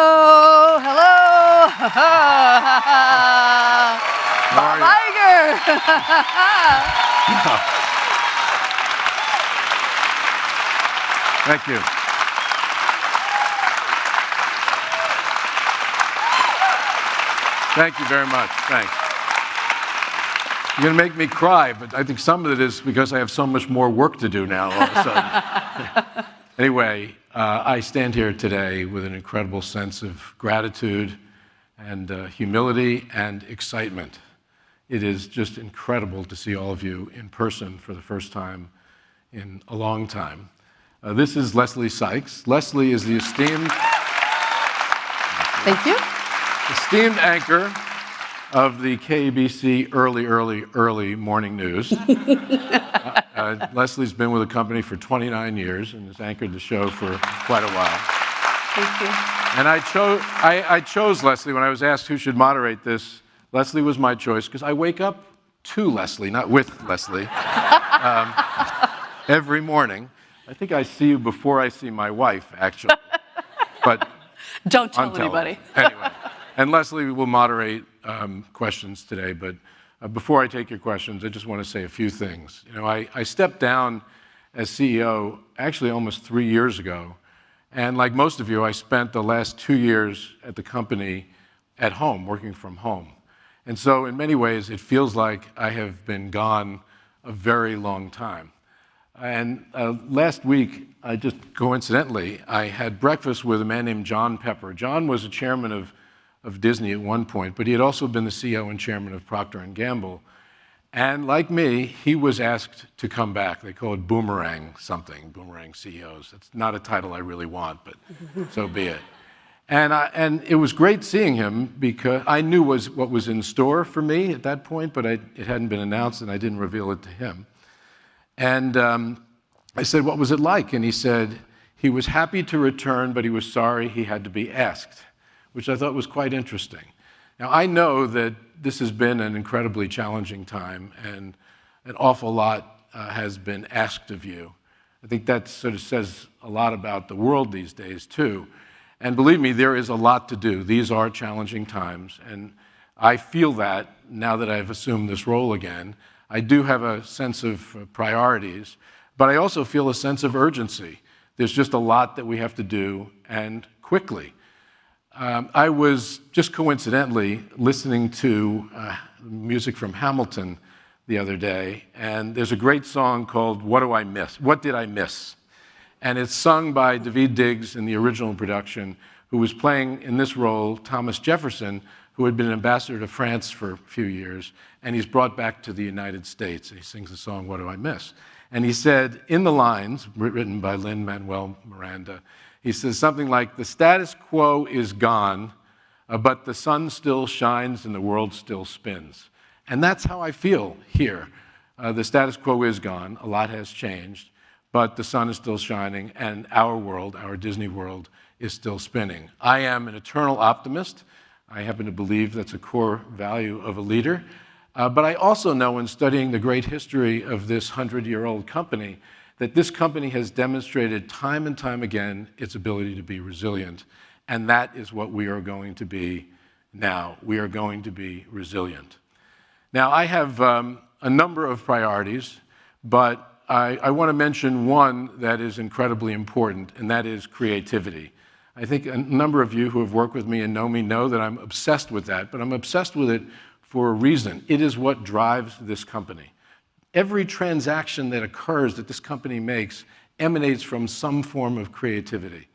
Hello, hello. Bob Iger. Thank you. Thank you very much. Thanks. You're going to make me cry, but I think some of it is because I have so much more work to do now all of a sudden. Anyway, I stand here today with an incredible sense of gratitude and humility and excitement. It is just incredible to see all of you in person for the first time in a long time. This is Leslie Sykes. Leslie is the esteemed anchor of the KBC early morning news. Leslie's been with the company for 29 years and has anchored the show for quite a while. Thank you. And I chose Leslie when I was asked who should moderate this. Leslie was my choice because I wake up to Leslie, not with Leslie, every morning. I think I see you before I see my wife, actually. But don't tell anybody. Anyway, and Leslie will moderate questions today, but before I take your questions, I just want to say a few things. You know, I stepped down as CEO actually almost 3 years ago, and like most of you, I spent the last 2 years at the company at home, working from home. And so in many ways, it feels like I have been gone a very long time. And last week, coincidentally, I had breakfast with a man named John Pepper. John was a chairman of Disney at one point, but he had also been the CEO and chairman of Procter & Gamble. And like me, he was asked to come back. They call it boomerang CEOs. It's not a title I really want, but so be it. And it was great seeing him because I knew what was in store for me at that point, but it hadn't been announced and I didn't reveal it to him. And I said, what was it like? And he said he was happy to return, but he was sorry he had to be asked, which I thought was quite interesting. Now, I know that this has been an incredibly challenging time, and an awful lot has been asked of you. I think that sort of says a lot about the world these days, too. And believe me, there is a lot to do. These are challenging times, and I feel that now that I've assumed this role again. I do have a sense of priorities, but I also feel a sense of urgency. There's just a lot that we have to do, and quickly. I was just coincidentally listening to music from Hamilton the other day, and there's a great song called What Do I Miss? What Did I Miss? And it's sung by Daveed Diggs in the original production, who was playing in this role Thomas Jefferson, who had been an ambassador to France for a few years, and he's brought back to the United States. He sings the song, What Do I Miss? And he said, in the lines, written by Lin-Manuel Miranda, he says something like, the status quo is gone, but the sun still shines and the world still spins. And that's how I feel here. The status quo is gone, a lot has changed, but the sun is still shining and our world, our Disney world, is still spinning. I am an eternal optimist. I happen to believe that's a core value of a leader. But I also know in studying the great history of this 100-year-old company that this company has demonstrated time and time again its ability to be resilient. And that is what we are going to be now. We are going to be resilient. Now, I have a number of priorities, but I want to mention one that is incredibly important, and that is creativity. I think a number of you who have worked with me and know me know that I'm obsessed with that, but I'm obsessed with it for a reason. It is what drives this company. Every transaction that occurs that this company makes emanates from some form of creativity.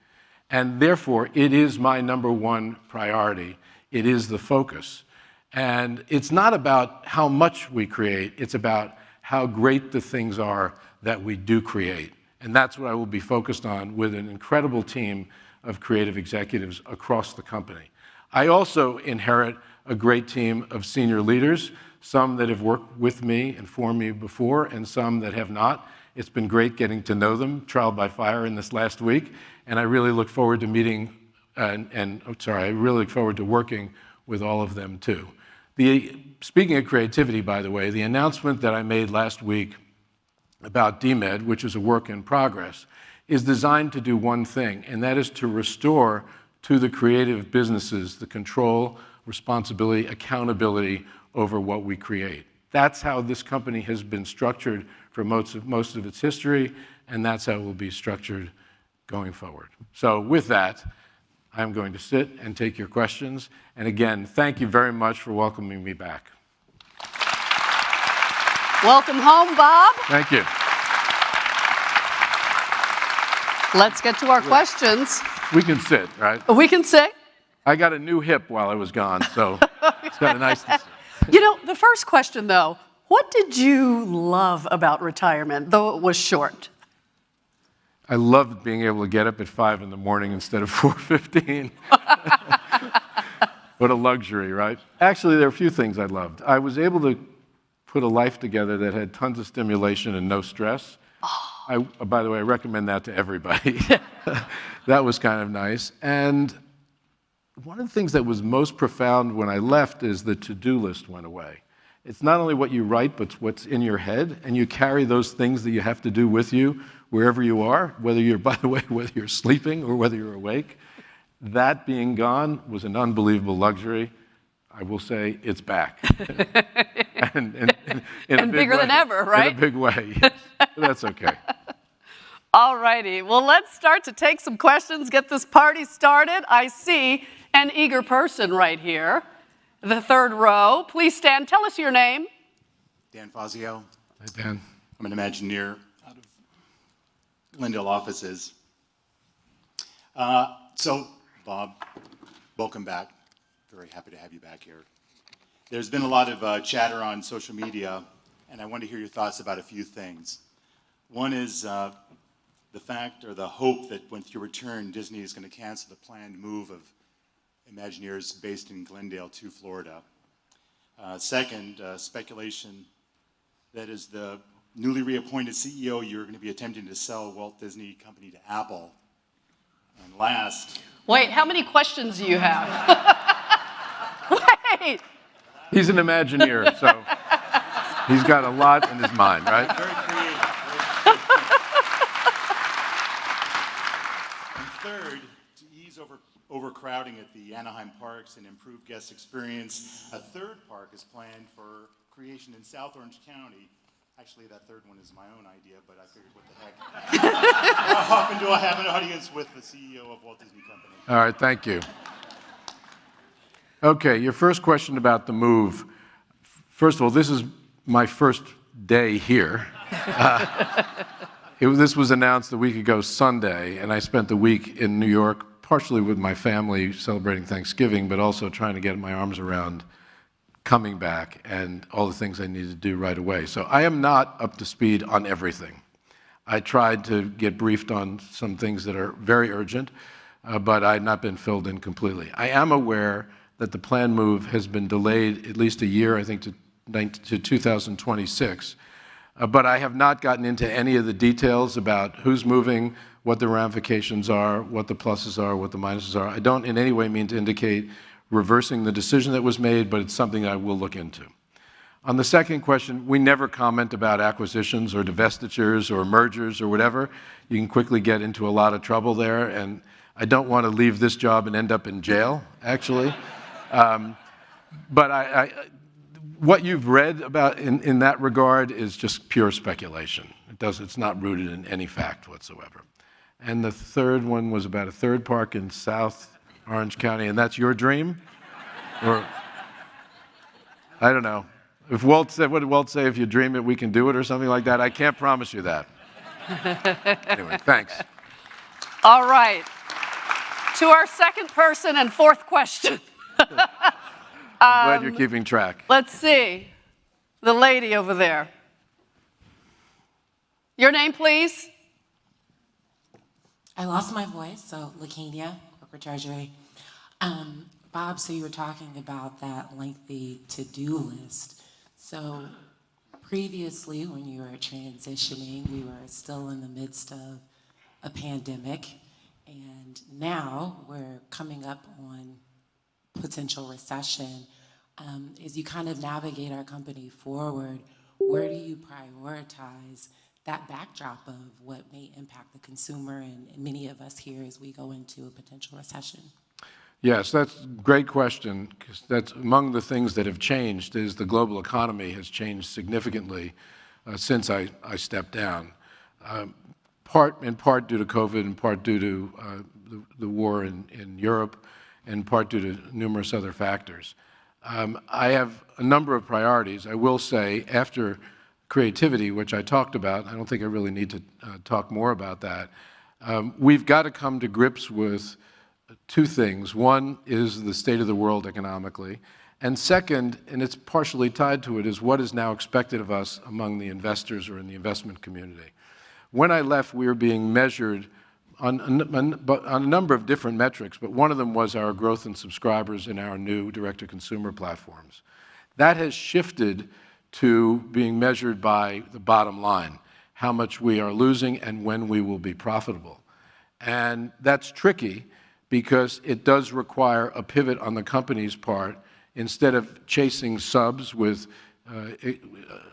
And therefore, it is my number one priority. It is the focus. And it's not about how much we create, it's about how great the things are that we do create. And that's what I will be focused on with an incredible team of creative executives across the company. I also inherit a great team of senior leaders, some that have worked with me and for me before, and some that have not. It's been great getting to know them, trial by fire in this last week, and I really look forward to I really look forward to working with all of them too. Speaking of creativity, by the way, the announcement that I made last week about DMED, which is a work in progress, is designed to do one thing, and that is to restore to the creative businesses the control, responsibility, accountability over what we create. That's how this company has been structured for most of its history, and that's how it will be structured going forward. So with that, I'm going to sit and take your questions. And again, thank you very much for welcoming me back. Welcome home, Bob. Thank you. Let's get to our questions. We can sit, right? We can sit. I got a new hip while I was gone, so it's kind of nice to see. You know, the first question, though, what did you love about retirement, though it was short? I loved being able to get up at 5 in the morning instead of 4:15. What a luxury, right? Actually, there are a few things I loved. I was able to put a life together that had tons of stimulation and no stress. By the way, I recommend that to everybody. That was kind of nice. And one of the things that was most profound when I left is the to-do list went away. It's not only what you write, but what's in your head, and you carry those things that you have to do with you wherever you are, whether you're sleeping or whether you're awake. That being gone was an unbelievable luxury. I will say it's back. and bigger than ever, right? In a big way, yes. That's okay. All righty. Well, let's start to take some questions, get this party started. I see an eager person right here, the third row. Please stand. Tell us your name. Dan Fazio. Hi, Dan. I'm an Imagineer out of Glendale offices. So, Bob, welcome back. Very happy to have you back here. There's been a lot of chatter on social media, and I want to hear your thoughts about a few things. One is the fact or the hope that with your return, Disney is going to cancel the planned move of Imagineers based in Glendale to Florida. Second, speculation that as the newly reappointed CEO, you're going to be attempting to sell Walt Disney Company to Apple. And last... Wait, how many questions do you have? Wait! He's an Imagineer, so he's got a lot in his mind, right? Very creative. And third, to ease overcrowding at the Anaheim parks and improve guest experience, a third park is planned for creation in South Orange County. Actually, that third one is my own idea, but I figured, what the heck? How often do I have an audience with the CEO of Walt Disney Company? All right, thank you. Okay, your first question about the move. First of all, this is my first day here. This was announced a week ago Sunday, and I spent the week in New York, partially with my family celebrating Thanksgiving, but also trying to get my arms around coming back and all the things I need to do right away. So I am not up to speed on everything. I tried to get briefed on some things that are very urgent, but I have not been filled in completely. I am aware that the planned move has been delayed at least a year, I think, to 2026. But I have not gotten into any of the details about who's moving, what the ramifications are, what the pluses are, what the minuses are. I don't in any way mean to indicate reversing the decision that was made, but it's something I will look into. On the second question, we never comment about acquisitions or divestitures or mergers or whatever. You can quickly get into a lot of trouble there, and I don't want to leave this job and end up in jail, actually. But what you've read about in that regard is just pure speculation. It's not rooted in any fact whatsoever. And the third one was about a third park in South Orange County, and that's your dream? Or, I don't know. If Walt said, what did Walt say? If you dream it, we can do it, or something like that? I can't promise you that. Anyway, thanks. All right. To our second person and fourth question. I'm glad you're keeping track. Let's see. The lady over there. Your name, please? I lost my voice, so Lacania, Corporate Treasury. Bob, so you were talking about that lengthy to-do list. So previously, when you were transitioning, we were still in the midst of a pandemic, and now we're coming up on potential recession. As you kind of navigate our company forward, where do you prioritize that backdrop of what may impact the consumer and many of us here as we go into a potential recession? Yes, that's a great question, because that's among the things that have changed is the global economy has changed significantly since I stepped down. In part due to COVID, in part due to the war in Europe, in part due to numerous other factors. I have a number of priorities. I will say, after creativity, which I talked about, I don't think I really need to talk more about that. We've got to come to grips with two things. One is the state of the world economically, and second, and it's partially tied to it, is what is now expected of us among the investors or in the investment community. When I left, we were being measured on a number of different metrics, but one of them was our growth in subscribers in our new direct-to-consumer platforms. That has shifted to being measured by the bottom line, how much we are losing and when we will be profitable. And that's tricky because it does require a pivot on the company's part. Instead of chasing subs with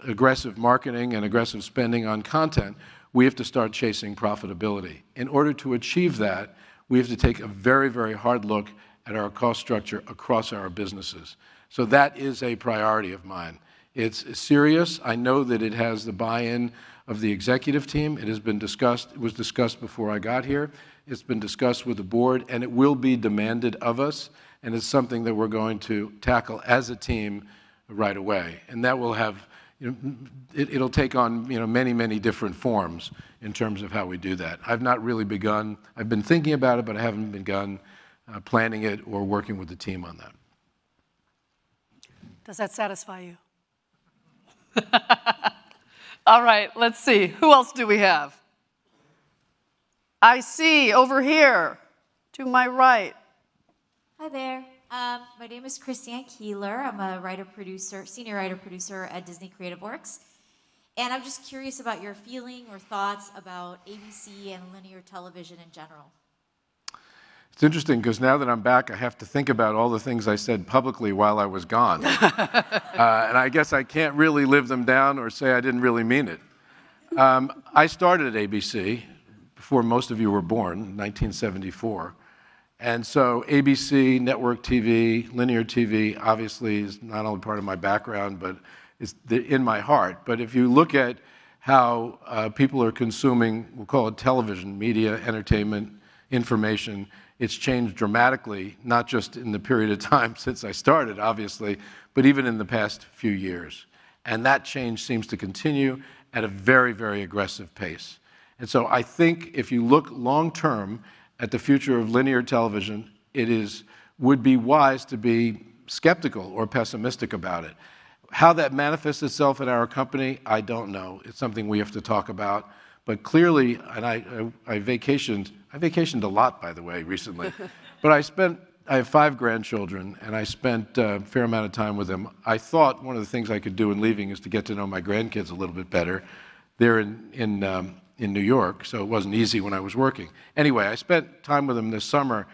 aggressive marketing and aggressive spending on content, we have to start chasing profitability. In order to achieve that, we have to take a very, very hard look at our cost structure across our businesses. So that is a priority of mine. It's serious. I know that it has the buy-in of the executive team. It has been discussed. It was discussed before I got here. It's been discussed with the board, and it will be demanded of us, and it's something that we're going to tackle as a team right away. And that will have, it'll take on, many, many different forms in terms of how we do that. I've not really begun. I've been thinking about it, but I haven't begun planning it or working with the team on that. Does that satisfy you? All right, let's see. Who else do we have? I see over here to my right. Hi there. My name is Christiane Keeler. I'm a senior writer-producer at Disney Creative Works. And I'm just curious about your feeling or thoughts about ABC and linear television in general. It's interesting because now that I'm back, I have to think about all the things I said publicly while I was gone. And I guess I can't really live them down or say I didn't really mean it. I started at ABC before most of you were born, in 1974. And so ABC, network TV, linear TV, obviously is not only part of my background, but is in my heart. But if you look at how people are consuming, we'll call it television, media, entertainment, information, it's changed dramatically, not just in the period of time since I started, obviously, but even in the past few years. And that change seems to continue at a very, very aggressive pace. And so I think if you look long-term at the future of linear television, would be wise to be skeptical or pessimistic about it. How that manifests itself in our company, I don't know. It's something we have to talk about. But clearly, and I vacationed a lot, by the way, recently. But I have 5 grandchildren, and I spent a fair amount of time with them. I thought one of the things I could do in leaving is to get to know my grandkids a little bit better. They're in New York, so it wasn't easy when I was working. Anyway, I spent time with them this summer,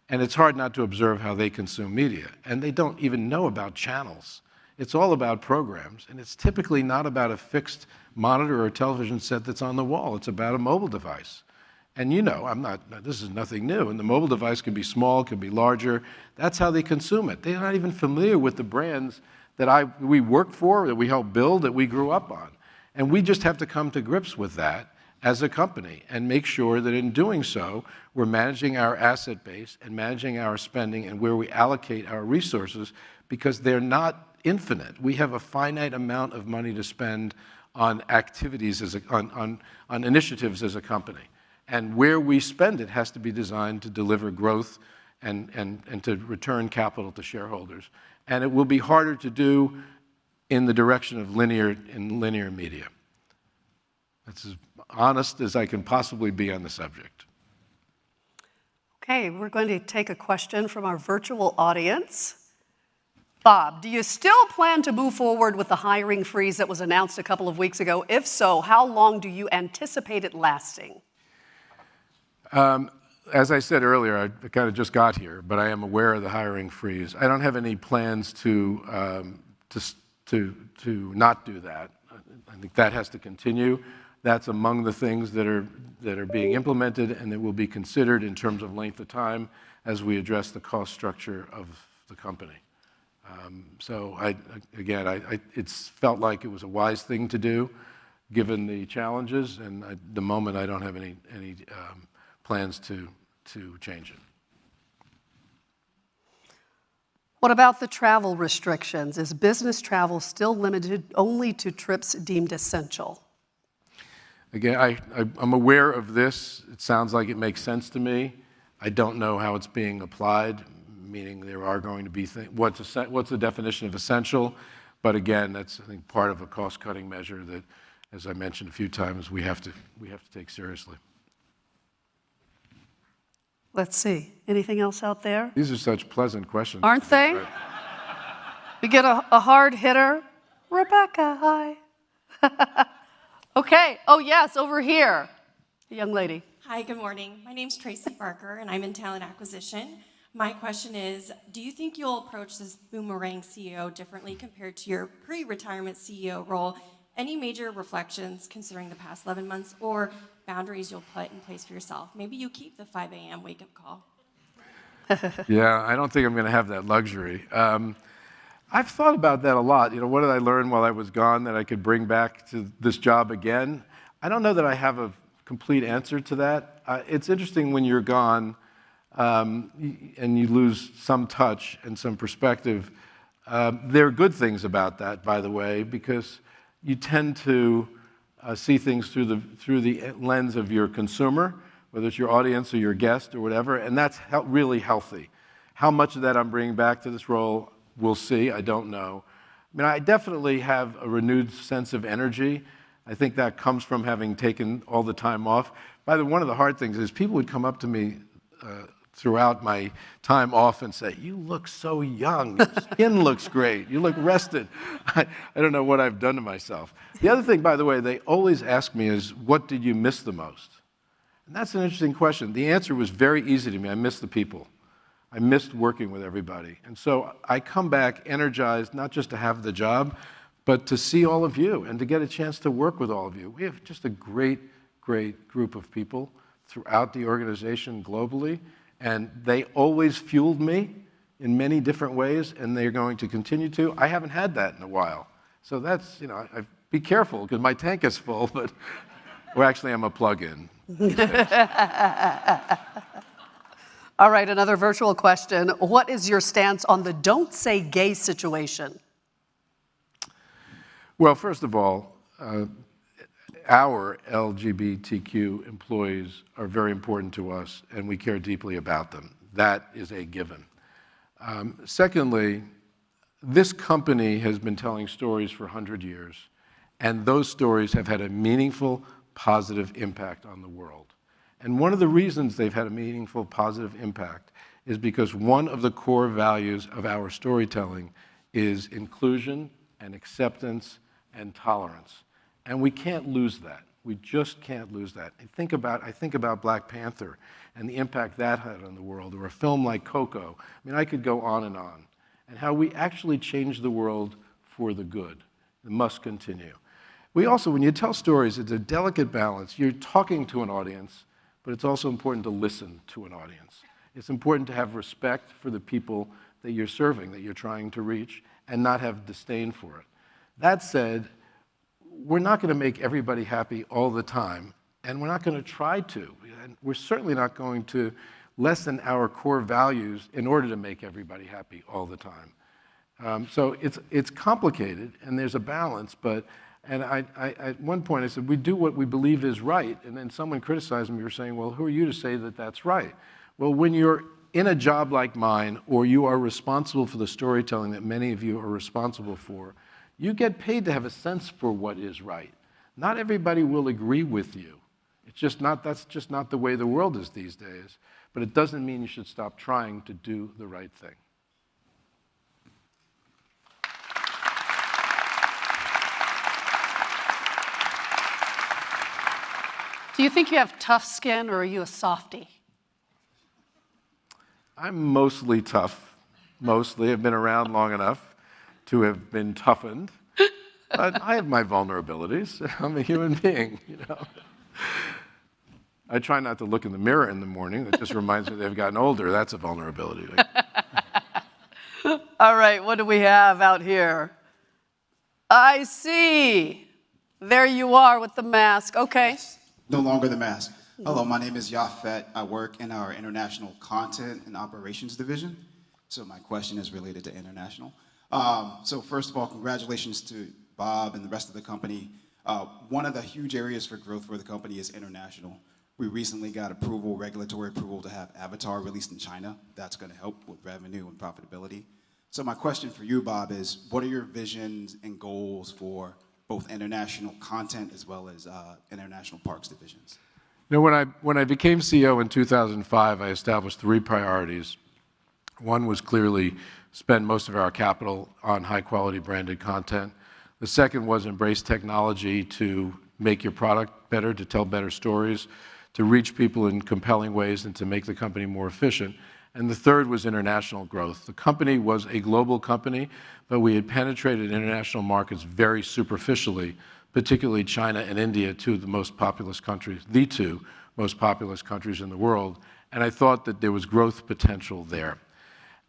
and it's hard not to observe how they consume media. And they don't even know about channels. It's all about programs, and it's typically not about a fixed monitor or television set that's on the wall. It's about a mobile device. And this is nothing new. And the mobile device can be small, can be larger. That's how they consume it. They're not even familiar with the brands that we work for, that we help build, that we grew up on. And we just have to come to grips with that as a company and make sure that in doing so, we're managing our asset base and managing our spending and where we allocate our resources, because they're not infinite. We have a finite amount of money to spend on activities, on initiatives as a company. And where we spend it has to be designed to deliver growth and to return capital to shareholders. And it will be harder to do in the direction of linear media. That's as honest as I can possibly be on the subject. Okay, we're going to take a question from our virtual audience. Bob, do you still plan to move forward with the hiring freeze that was announced a couple of weeks ago? If so, how long do you anticipate it lasting? As I said earlier, I kind of just got here, but I am aware of the hiring freeze. I don't have any plans to not do that. I think that has to continue. That's among the things that are being implemented and that will be considered in terms of length of time as we address the cost structure of the company. So it's felt like it was a wise thing to do, given the challenges, and at the moment I don't have any plans to change it. What about the travel restrictions? Is business travel still limited only to trips deemed essential? Again, I'm aware of this. It sounds like it makes sense to me. I don't know how it's being applied, meaning there are going to be what's the definition of essential? But again, that's, I think, part of a cost-cutting measure that, as I mentioned a few times, we have to take seriously. Let's see. Anything else out there? These are such pleasant questions. Aren't they? Right? We get a hard hitter. Rebecca, hi. Okay. Oh, yes, over here. The young lady. Hi, good morning. My name's Tracy Barker, and I'm in talent acquisition. My question is, do you think you'll approach this boomerang CEO differently compared to your pre-retirement CEO role? Any major reflections considering the past 11 months or boundaries you'll put in place for yourself? Maybe you keep the 5 a.m. wake-up call. Yeah, I don't think I'm going to have that luxury. I've thought about that a lot. You know, what did I learn while I was gone that I could bring back to this job again? I don't know that I have a complete answer to that. It's interesting when you're gone and you lose some touch and some perspective. There are good things about that, by the way, because you tend to see things through the lens of your consumer, whether it's your audience or your guest or whatever, and that's really healthy. How much of that I'm bringing back to this role, we'll see. I don't know. I mean, I definitely have a renewed sense of energy. I think that comes from having taken all the time off. By the way, one of the hard things is people would come up to me throughout my time off and say, "You look so young. Your skin looks great. You look rested." I don't know what I've done to myself. The other thing, by the way, they always ask me is, what did you miss the most? And that's an interesting question. The answer was very easy to me. I missed the people. I missed working with everybody. And so I come back energized, not just to have the job, but to see all of you and to get a chance to work with all of you. We have just a great, great group of people throughout the organization globally, and they always fueled me in many different ways, and they're going to continue to. I haven't had that in a while. So that's, you know, be careful, because my tank is full, but, well, actually, I'm a plug-in. All right, another virtual question. What is your stance on the don't say gay situation? Well, first of all, our LGBTQ employees are very important to us, and we care deeply about them. That is a given. Secondly, this company has been telling stories for 100 years, and those stories have had a meaningful, positive impact on the world. And one of the reasons they've had a meaningful, positive impact is because one of the core values of our storytelling is inclusion and acceptance and tolerance. And we can't lose that. We just can't lose that. I think about Black Panther and the impact that had on the world, or a film like Coco. I mean, I could go on, and how we actually changed the world for the good. It must continue. We also, when you tell stories, it's a delicate balance. You're talking to an audience, but it's also important to listen to an audience. It's important to have respect for the people that you're serving, that you're trying to reach, and not have disdain for it. That said, we're not going to make everybody happy all the time, and we're not going to try to. And we're certainly not going to lessen our core values in order to make everybody happy all the time. So it's complicated, and there's a balance, but at one point I said, we do what we believe is right, and then someone criticized me for saying, well, who are you to say that that's right? Well, when you're in a job like mine, or you are responsible for the storytelling that many of you are responsible for, you get paid to have a sense for what is right. Not everybody will agree with you. That's just not the way the world is these days. But it doesn't mean you should stop trying to do the right thing. Do you think you have tough skin, or are you a softie? I'm mostly tough. Mostly. I've been around long enough to have been toughened. But I have my vulnerabilities. I'm a human being, you know. I try not to look in the mirror in the morning. That just reminds me they've gotten older. That's a vulnerability. All right, what do we have out here? I see. There you are with the mask. Okay. No longer the mask. Hello, my name is Yafet. I work in our international content and operations division. So my question is related to international. So first of all, congratulations to Bob and the rest of the company. One of the huge areas for growth for the company is international. We recently got regulatory approval to have Avatar released in China. That's going to help with revenue and profitability. So my question for you, Bob, is what are your visions and goals for both international content as well as international parks divisions? You know, when I became CEO in 2005, I established 3 priorities. One was clearly spend most of our capital on high-quality branded content. The second was embrace technology to make your product better, to tell better stories, to reach people in compelling ways, and to make the company more efficient. And the third was international growth. The company was a global company, but we had penetrated international markets very superficially, particularly China and India, two of the most populous countries, the 2 most populous countries in the world. And I thought that there was growth potential there.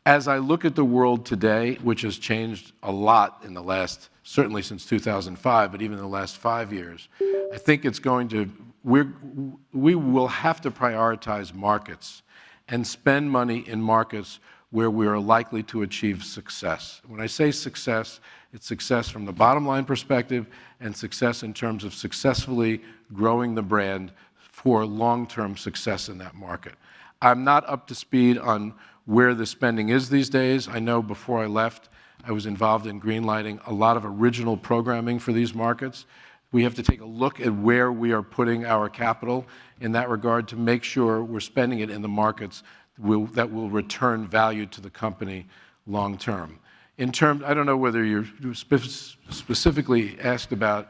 As I look at the world today, which has changed a lot in the last, certainly since 2005, but even in the last 5 years, I think it's going to, we will have to prioritize markets and spend money in markets where we are likely to achieve success. When I say success, it's success from the bottom line perspective and success in terms of successfully growing the brand for long-term success in that market. I'm not up to speed on where the spending is these days. I know before I left, I was involved in greenlighting a lot of original programming for these markets. We have to take a look at where we are putting our capital in that regard to make sure we're spending it in the markets that will return value to the company long term. In terms, I don't know whether you're specifically asked about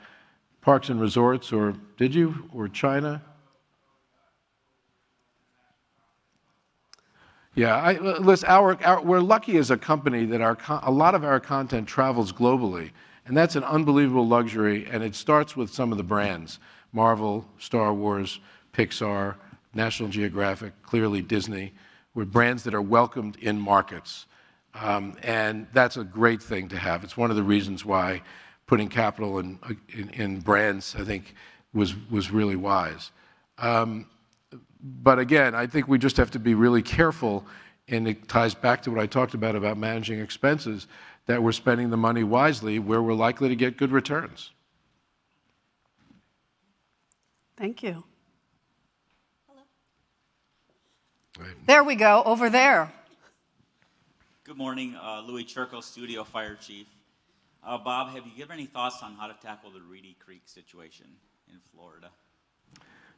parks and resorts, or did you, or China? Yeah, listen, we're lucky as a company that a lot of our content travels globally, and that's an unbelievable luxury, and it starts with some of the brands, Marvel, Star Wars, Pixar, National Geographic, clearly Disney. We're brands that are welcomed in markets, and that's a great thing to have. It's one of the reasons why putting capital in brands, I think, was really wise. But again, I think we just have to be really careful, and it ties back to what I talked about managing expenses, that we're spending the money wisely where we're likely to get good returns. Thank you. Hello. Right. There we go, over there. Good morning, Louis Churko, Studio Fire Chief. Bob, have you given any thoughts on how to tackle the Reedy Creek situation in Florida?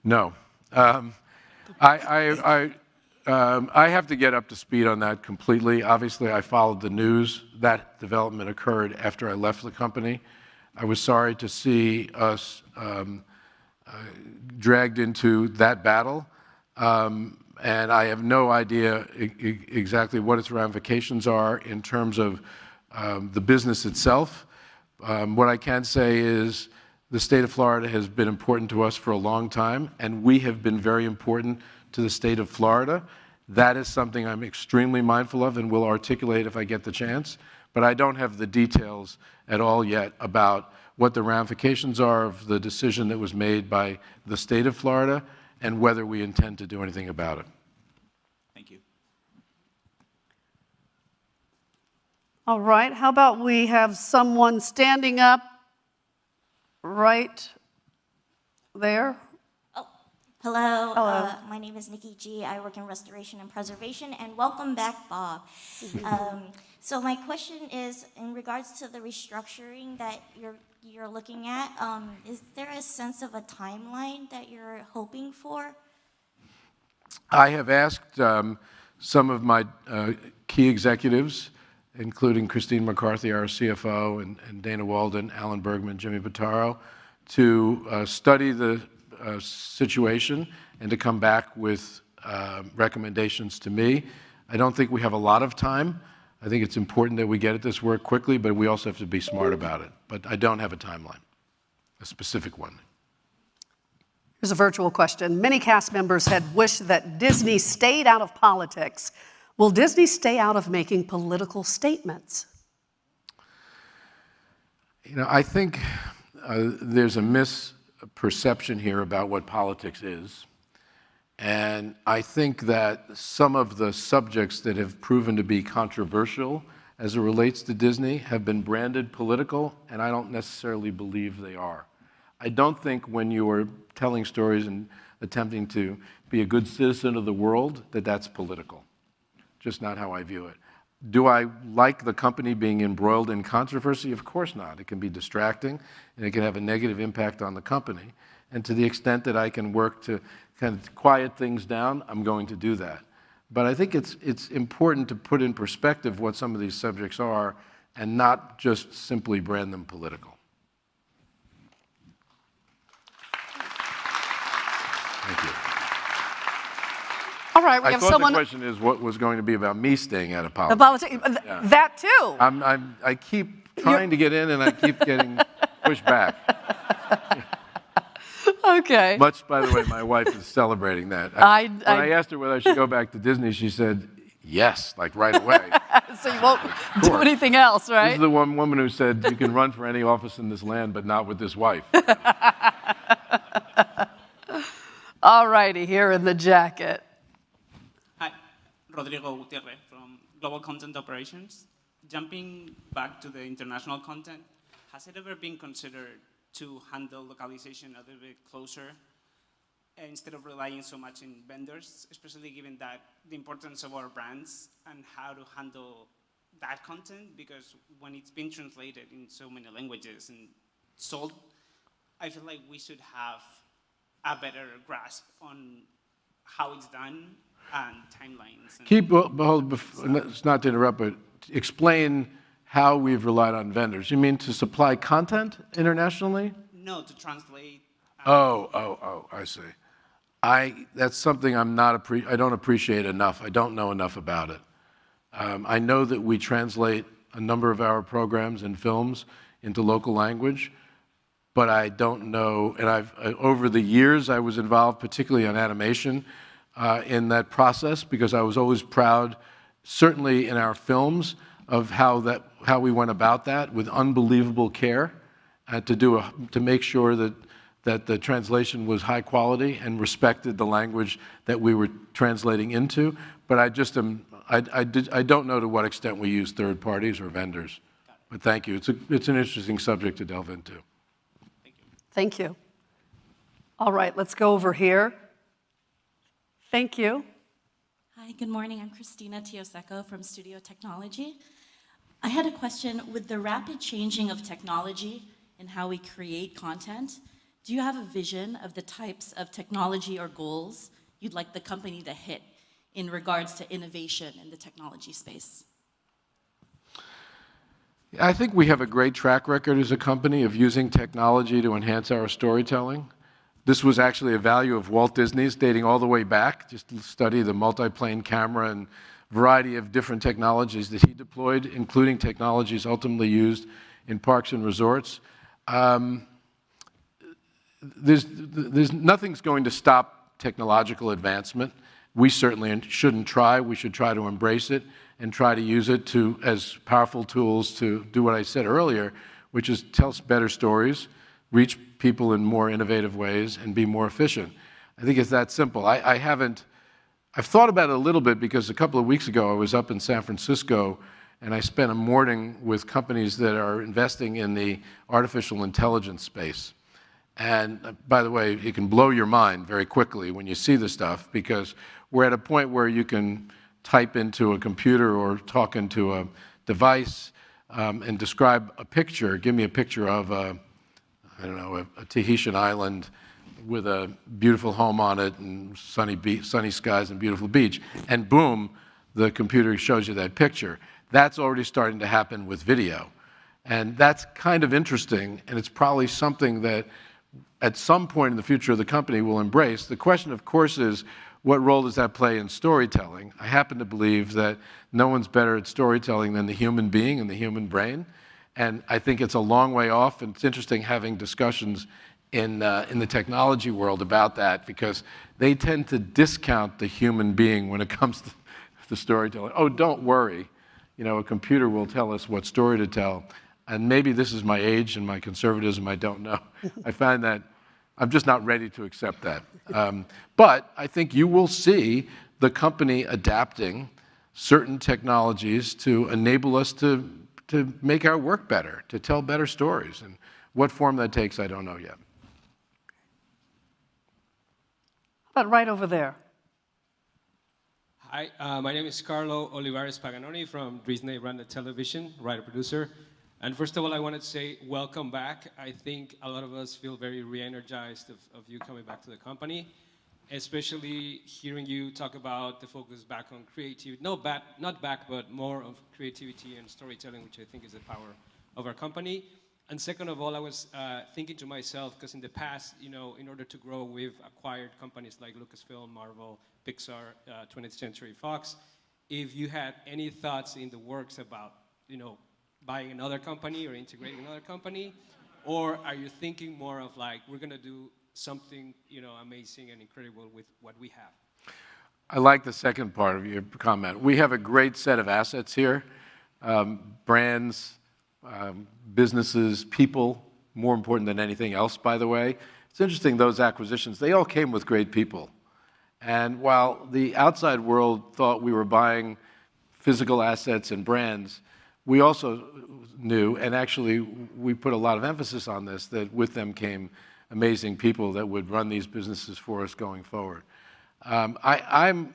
No. I have to get up to speed on that completely. Obviously, I followed the news. That development occurred after I left the company. I was sorry to see us dragged into that battle, and I have no idea exactly what its ramifications are in terms of the business itself. What I can say is the state of Florida has been important to us for a long time, and we have been very important to the state of Florida. That is something I'm extremely mindful of and will articulate if I get the chance, but I don't have the details at all yet about what the ramifications are of the decision that was made by the state of Florida and whether we intend to do anything about it. Thank you. All right, how about we have someone standing up right there? Oh, hello. Hello. My name is Nikki G. I work in restoration and preservation, and welcome back, Bob. So my question is, in regards to the restructuring that you're looking at, is there a sense of a timeline that you're hoping for? I have asked some of my key executives, including Christine McCarthy, our CFO, and Dana Walden, Alan Bergman, Jimmy Bottaro, to study the situation and to come back with recommendations to me. I don't think we have a lot of time. I think it's important that we get at this work quickly, but we also have to be smart about it. But I don't have a timeline, a specific one. Here's a virtual question. Many cast members had wished that Disney stayed out of politics. Will Disney stay out of making political statements? You know, I think there's a misperception here about what politics is. And I think that some of the subjects that have proven to be controversial as it relates to Disney have been branded political, and I don't necessarily believe they are. I don't think when you are telling stories and attempting to be a good citizen of the world that that's political. Just not how I view it. Do I like the company being embroiled in controversy? Of course not. It can be distracting, and it can have a negative impact on the company. And to the extent that I can work to kind of quiet things down, I'm going to do that. But I think it's important to put in perspective what some of these subjects are and not just simply brand them political. Thank you. All right, we I have thought someone. the question is what was going to be about me staying out of politics. Yeah. That too. I keep trying to get in, and I keep getting pushed back. Okay. Much, by the way, my wife is celebrating that. When I asked her whether I should go back to Disney, she said, yes, like right away. So you won't do anything else, This right? is the one woman who said, you can run for any office in this land, but not with this wife. All righty, here in the jacket. Hi, Rodrigo Gutierrez from Global Content Operations. Jumping back to the international content, has it ever been considered to handle localization a little bit closer instead of relying so much in vendors, especially given that the importance of our brands and how to handle that content? Because when it's been translated in so many languages and sold, I feel like we should have a better grasp on how it's done and timelines. It's not to interrupt, but explain how we've relied on vendors. You mean to supply content internationally? No, to translate. I see. That's something I don't appreciate enough. I don't know enough about it. I know that we translate a number of our programs and films into local language, but I don't know, and over the years I was involved, particularly on animation, in that process, because I was always proud, certainly in our films, of how we went about that with unbelievable care, to make sure that the translation was high quality and respected the language that we were translating into. But I don't know to what extent we use third parties or vendors. But thank you. It's an interesting subject to delve into. Thank you. All right, let's go over here. Thank you. Hi, good morning. I'm Christina Tioseco from Studio Technology. I had a question. With the rapid changing of technology and how we create content, do you have a vision of the types of technology or goals you'd like the company to hit in regards to innovation in the technology space? I think we have a great track record as a company of using technology to enhance our storytelling. This was actually a value of Walt Disney's dating all the way back, just to study the multiplane camera and variety of different technologies that he deployed, including technologies ultimately used in parks and resorts. Nothing's going to stop technological advancement. We certainly shouldn't try. We should try to embrace it and try to use it as powerful tools to do what I said earlier, which is tell better stories, reach people in more innovative ways, and be more efficient. I think it's that simple. I've thought about it a little bit because a couple of weeks ago I was up in San Francisco and I spent a morning with companies that are investing in the artificial intelligence space. And by the way, it can blow your mind very quickly when you see the stuff, because we're at a point where you can type into a computer or talk into a device and describe a picture. Give me a picture of a Tahitian island with a beautiful home on it and sunny skies and beautiful beach. And boom, the computer shows you that picture. That's already starting to happen with video. And that's kind of interesting, and it's probably something that at some point in the future the company will embrace. The question, of course, is what role does that play in storytelling? I happen to believe that no one's better at storytelling than the human being and the human brain. And I think it's a long way off, and it's interesting having discussions in the technology world about that, because they tend to discount the human being when it comes to the storytelling. Oh, don't worry, a computer will tell us what story to tell. And maybe this is my age and my conservatism, I don't know. I find that I'm just not ready to accept that. But I think you will see the company adapting certain technologies to enable us to make our work better, to tell better stories. And what form that takes, I don't know yet. How about right over there? Hi, my name is Carlo Olivares Paganoni from Disney Branded Television, writer-producer. And first of all, I wanted to say welcome back. I think a lot of us feel very re-energized of you coming back to the company, especially hearing you talk about the focus back on creativity. Not back, but more of creativity and storytelling, which I think is the power of our company. And second of all, I was thinking to myself, because in the past, in order to grow, we've acquired companies like Lucasfilm, Marvel, Pixar, 20th Century Fox. If you had any thoughts in the works about, buying another company or integrating another company, or are you thinking more of like, we're going to do something, amazing and incredible with what we have? I like the second part of your comment. We have a great set of assets here, brands, businesses, people, more important than anything else, by the way. It's interesting, those acquisitions, they all came with great people. And while the outside world thought we were buying physical assets and brands, we also knew, and actually we put a lot of emphasis on this, that with them came amazing people that would run these businesses for us going forward. I'm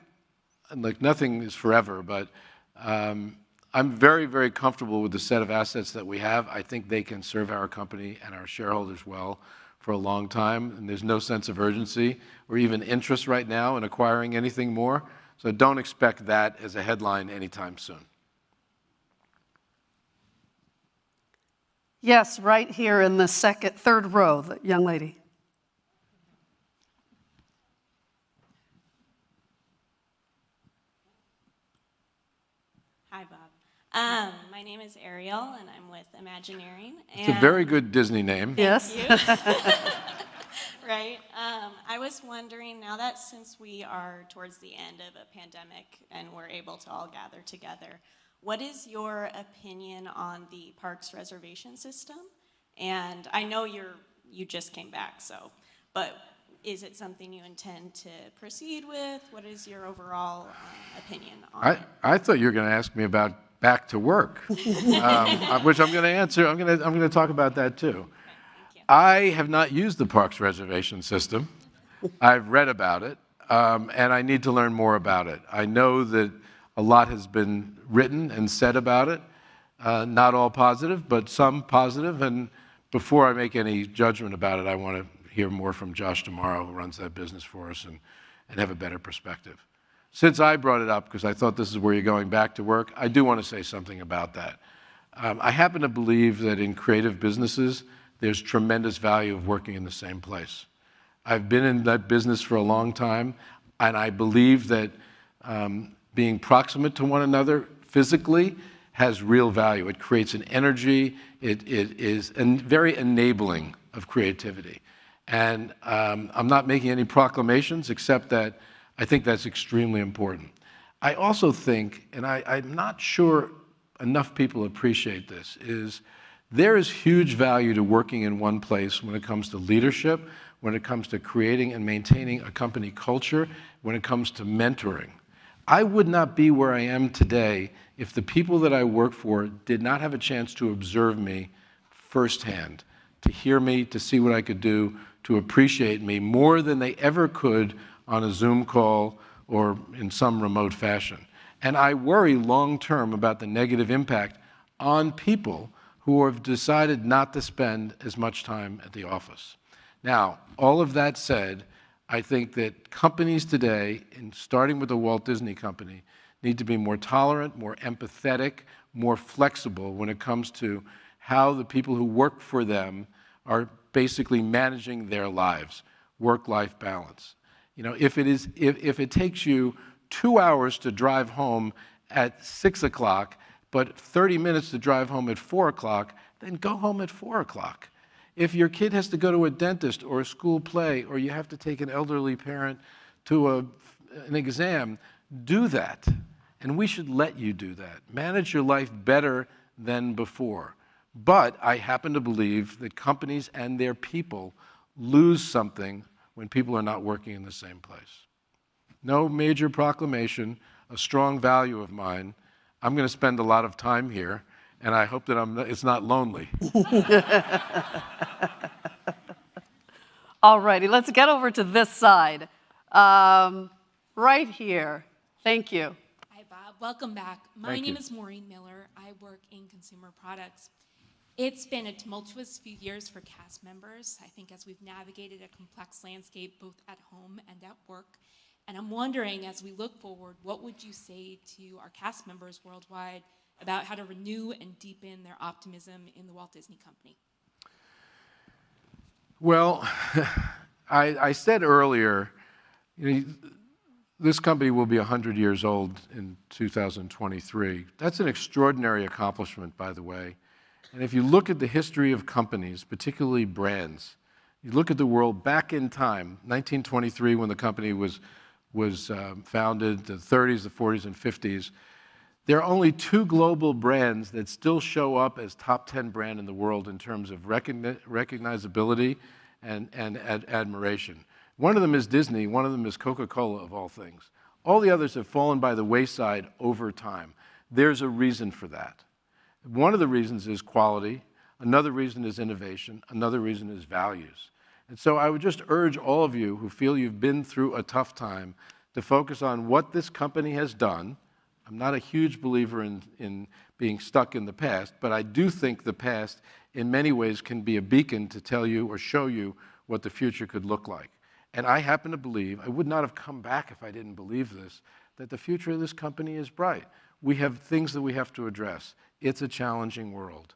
like, nothing is forever, but I'm very, very comfortable with the set of assets that we have. I think they can serve our company and our shareholders well for a long time, and there's no sense of urgency or even interest right now in acquiring anything more. So don't expect that as a headline anytime soon. Yes, right here in the third row, the young lady. Hi, Bob. My name is Ariel, and I'm with Imagineering. It's a very good Disney name. Yes. Right. I was wondering, now that since we are towards the end of a pandemic and we're able to all gather together, what is your opinion on the parks reservation system? And I know you just came back, but is it something you intend to proceed with? What is your overall opinion on it? I thought you were going to ask me about back to work, which I'm going to answer. I'm going to talk about that too. Okay, thank you. I have not used the parks reservation system. I've read about it, and I need to learn more about it. I know that a lot has been written and said about it, not all positive, but some positive. And before I make any judgment about it, I want to hear more from Josh tomorrow, who runs that business for us, and have a better perspective. Since I brought it up, because I thought this is where you're going back to work, I do want to say something about that. I happen to believe that in creative businesses, there's tremendous value of working in the same place. I've been in that business for a long time, and I believe that being proximate to one another physically has real value. It creates an energy. It is very enabling of creativity. And I'm not making any proclamations, except that I think that's extremely important. I also think, and I'm not sure enough people appreciate this, is there is huge value to working in one place when it comes to leadership, when it comes to creating and maintaining a company culture, when it comes to mentoring. I would not be where I am today if the people that I work for did not have a chance to observe me firsthand, to hear me, to see what I could do, to appreciate me more than they ever could on a Zoom call or in some remote fashion. And I worry long-term about the negative impact on people who have decided not to spend as much time at the office. Now, all of that said, I think that companies today, starting with the Walt Disney Company, need to be more tolerant, more empathetic, more flexible when it comes to how the people who work for them are basically managing their lives, work-life balance. If it takes you 2 hours to drive home at 6 o'clock, but 30 minutes to drive home at 4 o'clock, then go home at 4 o'clock. If your kid has to go to a dentist or a school play, or you have to take an elderly parent to an exam, do that. And we should let you do that. Manage your life better than before. But I happen to believe that companies and their people lose something when people are not working in the same place. No major proclamation, a strong value of mine. I'm going to spend a lot of time here, and I hope that it's not lonely. All righty, let's get over to this side. Right here. Thank you. Hi, Bob. Welcome back. My name is Maureen Miller. I work in consumer products. It's been a tumultuous few years for cast members, I think, as we've navigated a complex landscape both at home and at work. And I'm wondering, as we look forward, what would you say to our cast members worldwide about how to renew and deepen their optimism in the Walt Disney Company? Well, I said earlier, this company will be 100 years old in 2023. That's an extraordinary accomplishment, by the way. And if you look at the history of companies, particularly brands, you look at the world back in time, 1923 when the company was founded, the 30s, the 40s, and 50s, there are only 2 global brands that still show up as top 10 brand in the world in terms of recognizability and admiration. One of them is Disney, one of them is Coca-Cola, of all things. All the others have fallen by the wayside over time. There's a reason for that. One of the reasons is quality, another reason is innovation, another reason is values. And so I would just urge all of you who feel you've been through a tough time to focus on what this company has done. I'm not a huge believer in being stuck in the past, but I do think the past in many ways can be a beacon to tell you or show you what the future could look like. And I happen to believe, I would not have come back if I didn't believe this, that the future of this company is bright. We have things that we have to address. It's a challenging world.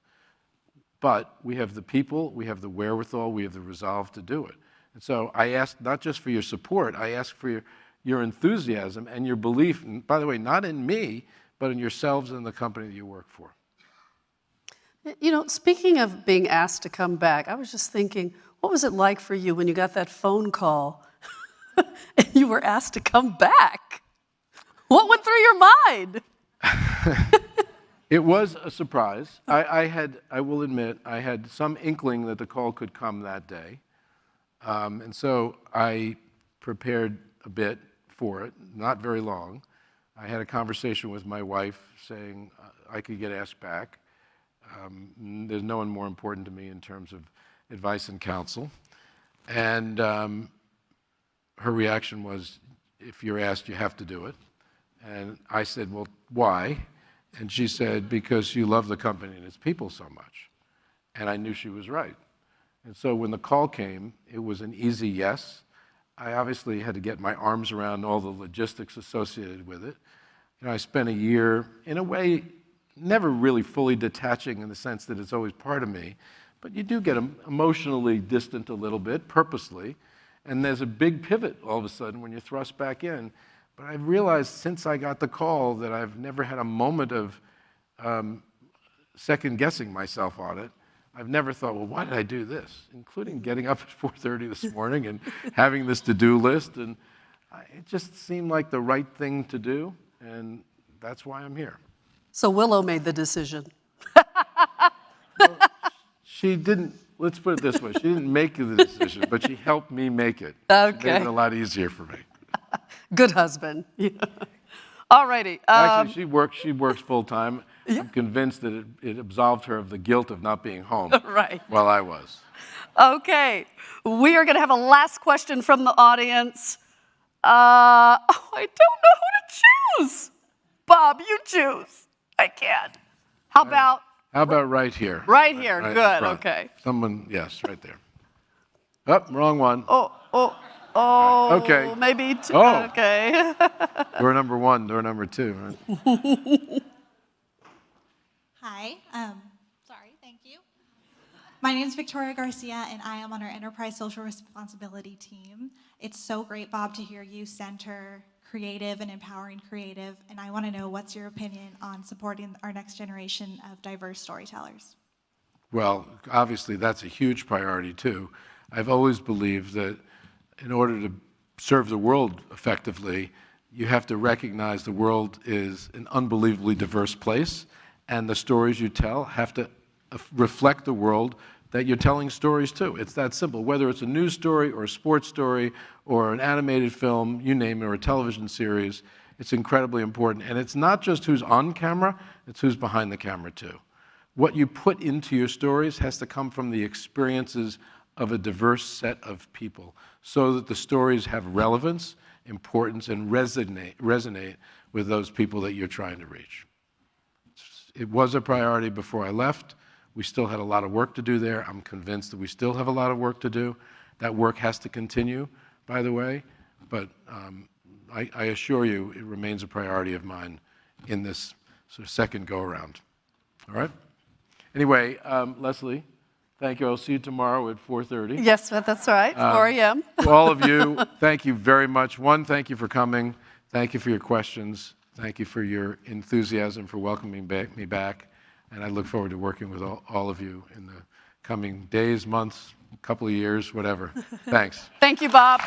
But we have the people, we have the wherewithal, we have the resolve to do it. And so I ask not just for your support, I ask for your enthusiasm and your belief, and by the way, not in me, but in yourselves and the company that you work for. You know, speaking of being asked to come back, I was just thinking, what was it like for you when you got that phone call and you were asked to come back? What went through your mind? It was a surprise. I will admit, I had some inkling that the call could come that day. And so I prepared a bit for it, not very long. I had a conversation with my wife saying I could get asked back. There's no one more important to me in terms of advice and counsel. And her reaction was, if you're asked, you have to do it. And I said, well, why? And she said, because you love the company and its people so much. And I knew she was right. And so when the call came, it was an easy yes. I obviously had to get my arms around all the logistics associated with it. You know, I spent a year, in a way, never really fully detaching in the sense that it's always part of me, but you do get emotionally distant a little bit, purposely, and there's a big pivot all of a sudden when you're thrust back in. But I've realized since I got the call that I've never had a moment of second-guessing myself on it. I've never thought, well, why did I do this? Including getting up at 4:30 this morning and having this to-do list. And it just seemed like the right thing to do, and that's why I'm here. So Willow made the decision. Well, she didn't, let's put it this way, she didn't make the decision, but she helped me make it. Okay. It made it a lot easier for me. Good husband. All righty. Actually, she works full-time. Yeah. I'm convinced that it absolved her of the guilt of not being home right. while I was. Okay. We are going to have a last question from the audience. I don't know who to choose. Bob, you choose. I can't. How about right here? Right here. Right Good. Okay. Someone, yes, right there. Oh, wrong one. Oh, okay. Maybe two. Oh. Okay. Door number 1, door number 2. Right? Hi. Sorry, thank you. My name is Victoria Garcia, and I am on our Enterprise Social Responsibility team. It's so great, Bob, to hear you center creative and empowering creative, and I want to know what's your opinion on supporting our next generation of diverse storytellers? Well, obviously, that's a huge priority, too. I've always believed that in order to serve the world effectively, you have to recognize the world is an unbelievably diverse place, and the stories you tell have to reflect the world that you're telling stories to. It's that simple. Whether it's a news story or a sports story or an animated film, you name it, or a television series, it's incredibly important. And it's not just who's on camera, it's who's behind the camera, too. What you put into your stories has to come from the experiences of a diverse set of people so that the stories have relevance, importance, and resonate with those people that you're trying to reach. It was a priority before I left. We still had a lot of work to do there. I'm convinced that we still have a lot of work to do. That work has to continue, by the way, but I assure you it remains a priority of mine in this sort of second go-around. All right? Anyway, Leslie, thank you. I'll see you tomorrow at 4:30. Yes, that's right, 4 a.m. To all of you, thank you very much. One, thank you for coming. Thank you for your questions. Thank you for your enthusiasm for welcoming me back. And I look forward to working with all of you in the coming days, months, couple of years, whatever. Thanks. Thank you, Bob.